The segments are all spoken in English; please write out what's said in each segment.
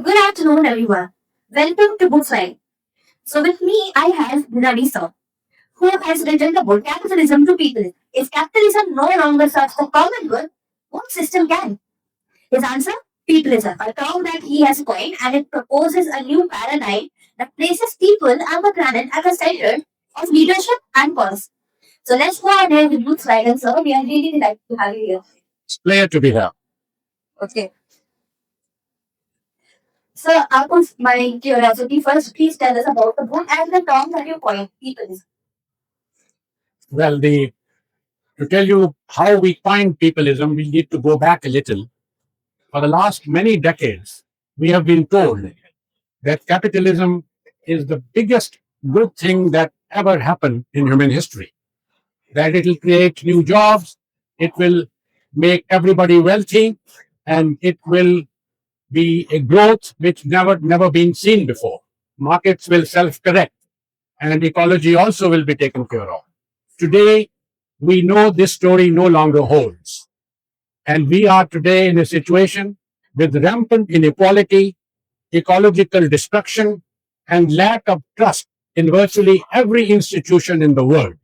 Good afternoon, everyone. Welcome to Book Side. So, with me, I have Ravi sir, who has written the book Capitalism to People. If capitalism no longer serves the common good, what system can? His answer? Peopleism, a term that he has coined, and it proposes a new paradigm that places people and the planet at the center of leadership and policy. So, let's go ahead with Book Side, and sir, we are really delighted to have you here. It's a pleasure to be here. Okay. So, out of my curiosity, first, please tell us about the book and the term that you coined, Peopleism. Well, to tell you how we find peopleism, we need to go back a little. For the last many decades, we have been told that capitalism is the biggest good thing that ever happened in human history. That it will create new jobs, it will make everybody wealthy, and it will be a growth which never been seen before. Markets will self-correct, and ecology also will be taken care of. Today, we know this story no longer holds. And we are today in a situation with rampant inequality, ecological destruction, and lack of trust in virtually every institution in the world.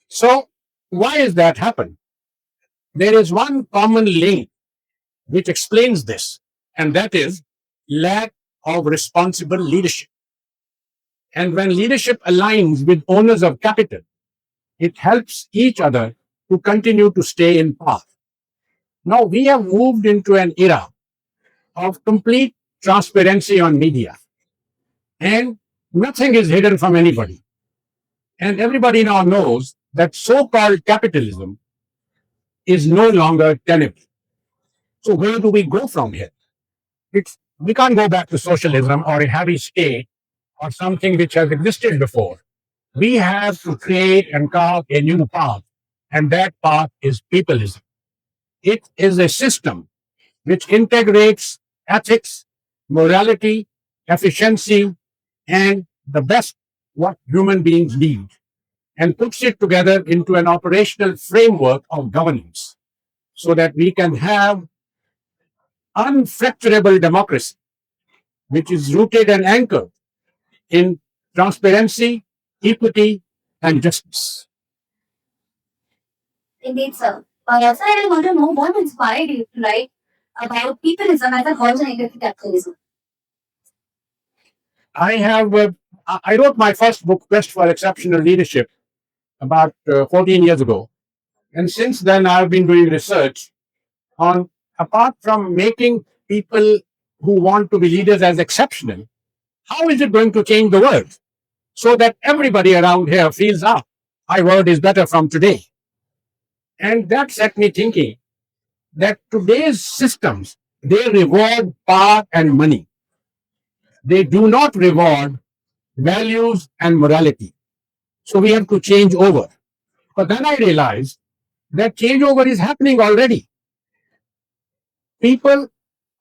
So, why has that happened? There is one common link which explains this, and that is lack of responsible leadership. And when leadership aligns with owners of capital, it helps each other to continue to stay in power. Now we have moved into an era of complete transparency on media, and nothing is hidden from anybody. And everybody now knows that so called capitalism is no longer tenable. So, where do we go from here? We can't go back to socialism or a heavy state or something which has existed before. We have to create and carve a new path, and that path is peopleism. It is a system which integrates ethics, morality, efficiency, and the best what human beings need, and puts it together into an operational framework of governance so that we can have unfracturable democracy, which is rooted and anchored in transparency, equity, and justice. Indeed, sir. Sir, I want to know what inspired you to write about peopleism as an alternative to capitalism. I have I wrote my first book, Quest for Exceptional Leadership, about 14 years ago. And since then, I've been doing research on, apart from making people who want to be leaders as exceptional, how is it going to change the world so that everybody around here feels, my world is better from today. And that set me thinking that today's systems, they reward power and money. They do not reward values and morality. So we have to change over. But then I realized that changeover is happening already. People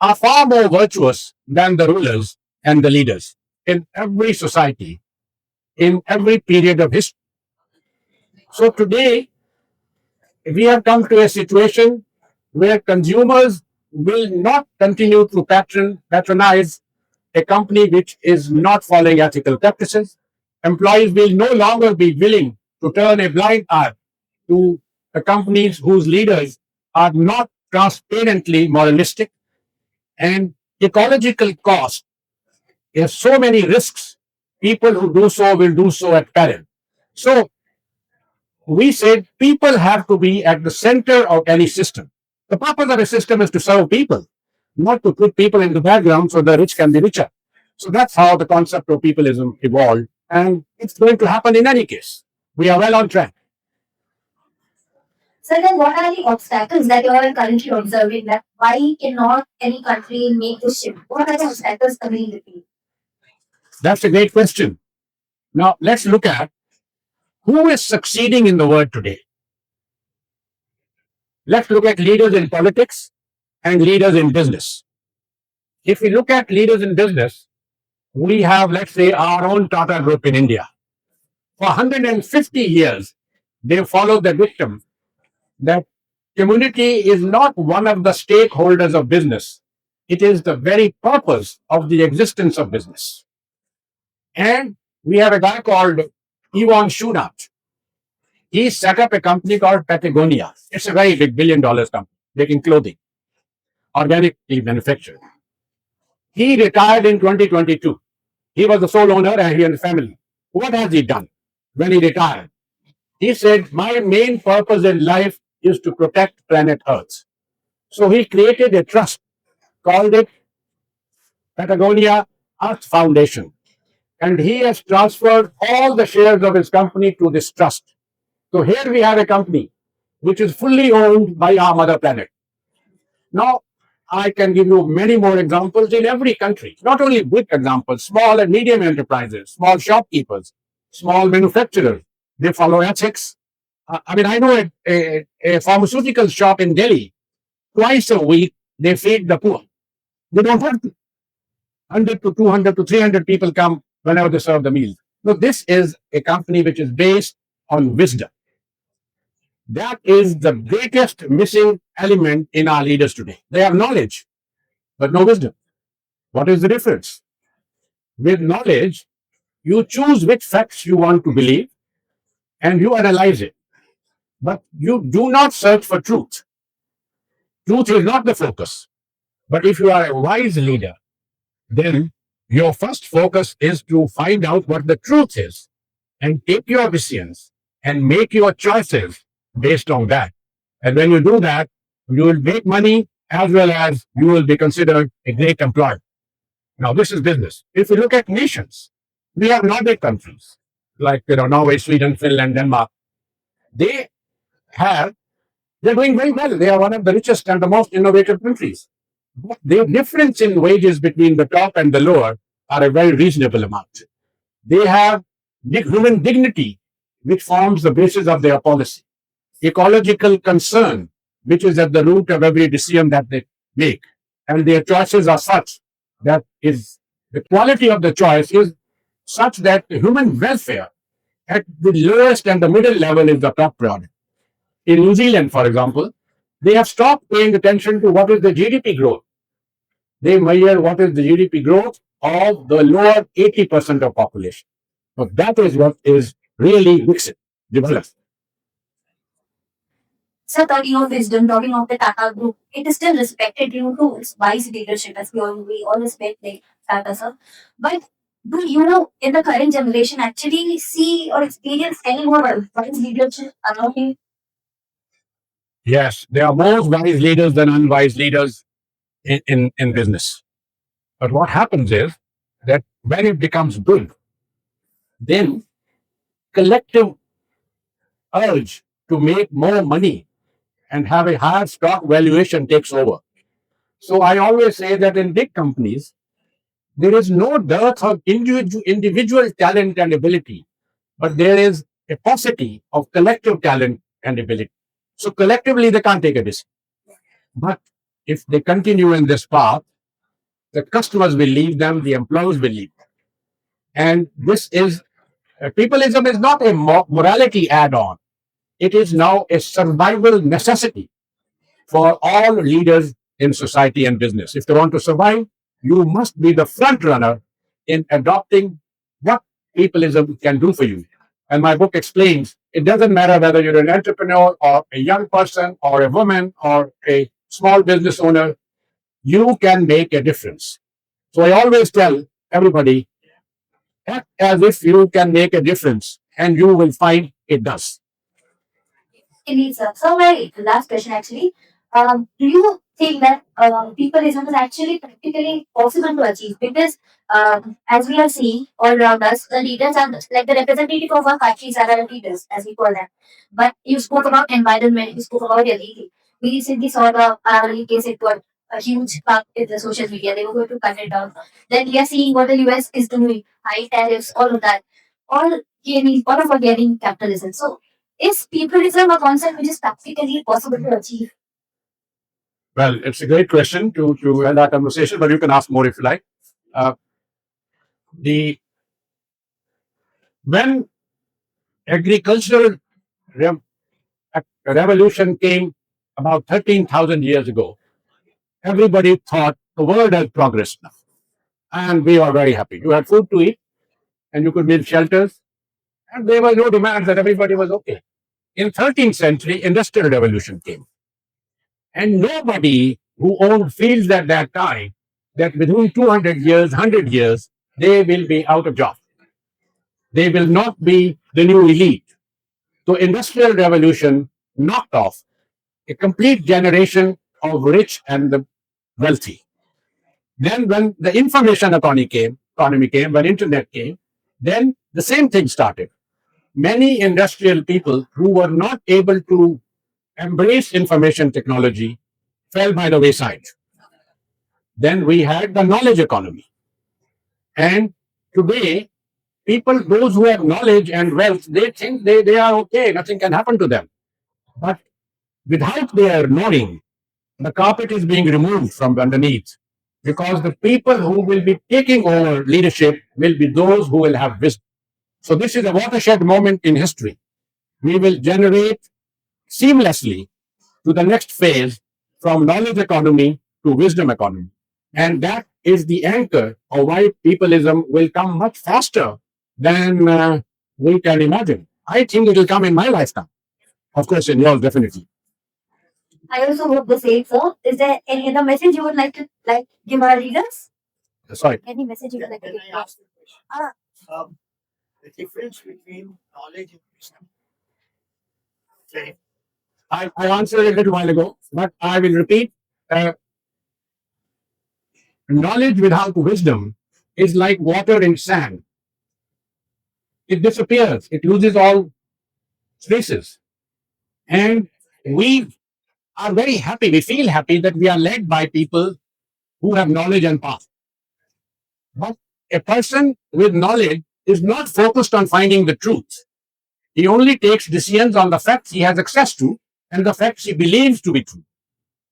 are far more virtuous than the rulers and the leaders in every society, in every period of history. So today, we have come to a situation where consumers will not continue to patronize a company which is not following ethical practices. Employees will no longer be willing to turn a blind eye to the companies whose leaders are not transparently moralistic, and ecological cost. There's so many risks. People who do so will do so at peril. So we said people have to be at the center of any system. The purpose of a system is to serve people, not to put people in the background so the rich can be richer. So that's how the concept of peopleism evolved, and it's going to happen in any case. We are well on track. So then, what are the obstacles that you are currently observing? That why cannot any country make this shift? What are the obstacles coming in the That's a great question. Now let's look at who is succeeding in the world today. Let's look at leaders in politics and leaders in business. If we look at leaders in business, we have, let's say, our own Tata Group in India. For 150 years, they followed the dictum that community is not one of the stakeholders of business, It is the very purpose of the existence of business. And we have a guy called Yvon Chouinard. He set up a company called Patagonia. It's a very big $1 billion company making clothing, organically manufactured. He retired in 2022. He was the sole owner and he and the family. What has he done when he retired? He said, my main purpose in life is to protect planet Earth. So he created a trust, called it Patagonia Earth Foundation. And he has transferred all the shares of his company to this trust. So here we have a company which is fully owned by our mother planet. Now, I can give you many more examples in every country, not only big examples, small and medium enterprises, small shopkeepers, small manufacturers. They follow ethics. I know a pharmaceutical shop in Delhi, twice a week, they feed the poor. They don't have to. 100 to 200 to 300 people come whenever they serve the meal. So this is a company which is based on wisdom. That is the greatest missing element in our leaders today. They have knowledge, but no wisdom. What is the difference? With knowledge, you choose which facts you want to believe and you analyze it. But you do not search for truth. Truth is not the focus. But if you are a wise leader, then your first focus is to find out what the truth is and take your decisions and make your choices based on that. And when you do that, you will make money as well as you will be considered a great employer. Now, this is business. If you look at nations, we have Nordic countries like Norway, Sweden, Finland, Denmark. They have they're doing very well. They are one of the richest and the most innovative countries. But the difference in wages between the top and the lower are a very reasonable amount. They have human dignity, which forms the basis of their policy, ecological concern, which is at the root of every decision that they make. And their choices are such that is the quality of the choice is such that human welfare at the lowest and the middle level is the top priority. In New Zealand, for example, they have stopped paying attention to what is the GDP growth. They measure what is the GDP growth of the lower 80% of population. So that is what is really mixed, developed. So talking of wisdom, talking of the Tata Group, it is still respected due to its wise leadership, as we all respect the Tata sir. But do you, in the current generation, actually see or experience any more wise leadership around you? Yes, there are more wise leaders than unwise leaders in business. But what happens is that when it becomes good, then collective urge to make more money and have a higher stock valuation takes over. So I always say that in big companies, there is no dearth of individual talent and ability, but there is a paucity of collective talent and ability. So collectively, they can't take a decision. But if they continue in this path, the customers will leave them, the employees will leave them. And this is peopleism is not a morality add on, it is now a survival necessity for all leaders in society and business. If they want to survive, you must be the front runner in adopting what peopleism can do for you. And my book explains it doesn't matter whether you're an entrepreneur or a young person or a woman or a small business owner, you can make a difference. So I always tell everybody, act as if you can make a difference, and you will find it does. Indeed, sir. So my last question actually, do you think that peopleism is actually practically possible to achieve? Because as we are seeing all around us, the leaders are like the representative of our countries are our leaders, as we call them. But you spoke about environment, you spoke about illegal. We recently saw the RLE case, it got a huge bump in the social media. They were going to cut it down. Then we are seeing what the US is doing, high tariffs, all of that. All of our gaining capitalism. So is peopleism a concept which is practically possible to achieve? Well, it's a great question to end our conversation, but you can ask more if you like. Uh, the when agricultural rev- revolution came about 13,000 years ago, everybody thought the world had progressed now. And we were very happy. You had food to eat and you could build shelters, and there were no demands that everybody was okay. In 13th century, industrial revolution came. And nobody who owned fields at that time that within 200 years, 100 years, they will be out of job. They will not be the new elite. So industrial revolution knocked off a complete generation of rich and the wealthy. Then when the information economy came, when internet came, then the same thing started. Many industrial people who were not able to embrace information technology fell by the wayside. Then we had the knowledge economy. And today, people, those who have knowledge and wealth, they think they are okay, nothing can happen to them. But without their knowing, the carpet is being removed from underneath because the people who will be taking over leadership will be those who will have wisdom. So, this is a watershed moment in history. We will generate seamlessly to the next phase from knowledge economy to wisdom economy. And that is the anchor of why peopleism will come much faster than we can imagine. I think it will come in my lifetime. Of course, in yours, definitely. I also hope the same, sir. Is there any other message you would like to give our readers? Sorry. Any message you would like to give? Ah, The difference between knowledge and wisdom. Okay. I answered it a little while ago, but I will repeat. Uh, Knowledge without wisdom is like water in sand. It disappears, it loses all traces. And we are very happy, we feel happy that we are led by people who have knowledge and power. But a person with knowledge is not focused on finding the truth. He only takes decisions on the facts he has access to and the facts he believes to be true.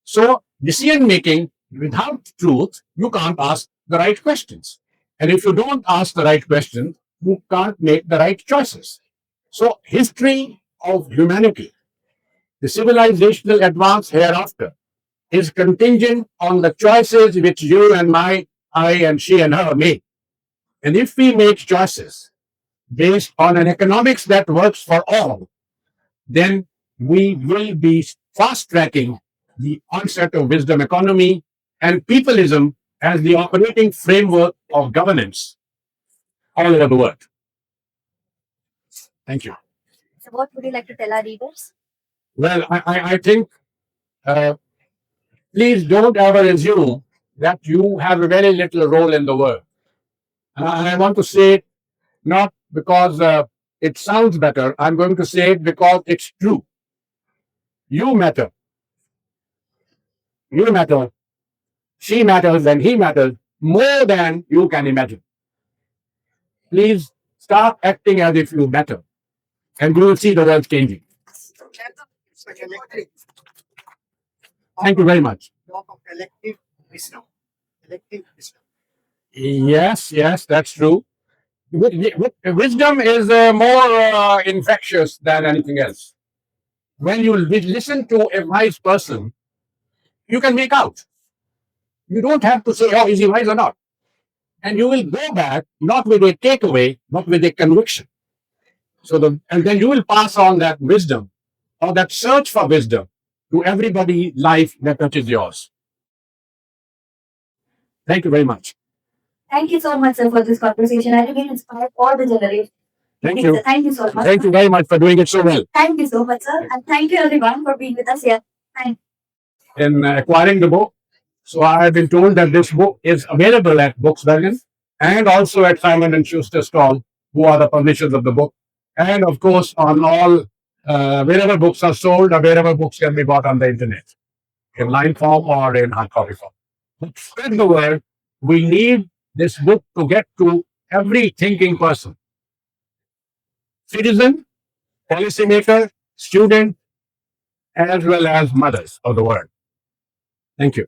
So, decision making without truth, you can't ask the right questions. And if you don't ask the right questions, you can't make the right choices. So, history of humanity, the civilizational advance hereafter, is contingent on the choices which you and I and she and her make. And if we make choices based on an economics that works for all, then we will be fast tracking the onset of wisdom economy and peopleism as the operating framework of governance all over the world. Thank you. so what would you like to tell our readers? Well, I think uh, please don't ever assume that you have a very little role in the world. And I want to say it not because it sounds better, I'm going to say it because it's true. You matter. You matter. She matters and he matters more than you can imagine. Please start acting as if you matter, and you will see the world changing. Thank you very much. Yes, yes, that's true. Wisdom is more infectious than anything else. When you listen to a wise person, you can make out. You don't have to say, oh, is he wise or not? And you will go back not with a takeaway, but with a conviction. And then you will pass on that wisdom or that search for wisdom to everybody life that touches yours. Thank you very much. Thank you so much, sir, for this conversation. I really inspired all the generation. Thank you. Thank you so much. Thank you very much for doing it so well. Thank you so much, sir. And thank you everyone for being with us here. Thank you. In acquiring the book, so I have been told that this book is available at Books Bergen and also at Simon and Schuster stall, who are the publishers of the book, and of course on all wherever books are sold or wherever books can be bought on the internet, in line form or in hard copy form. But spread the word. We need this book to get to every thinking person, citizen, policymaker, student, as well as mothers of the world. Thank you.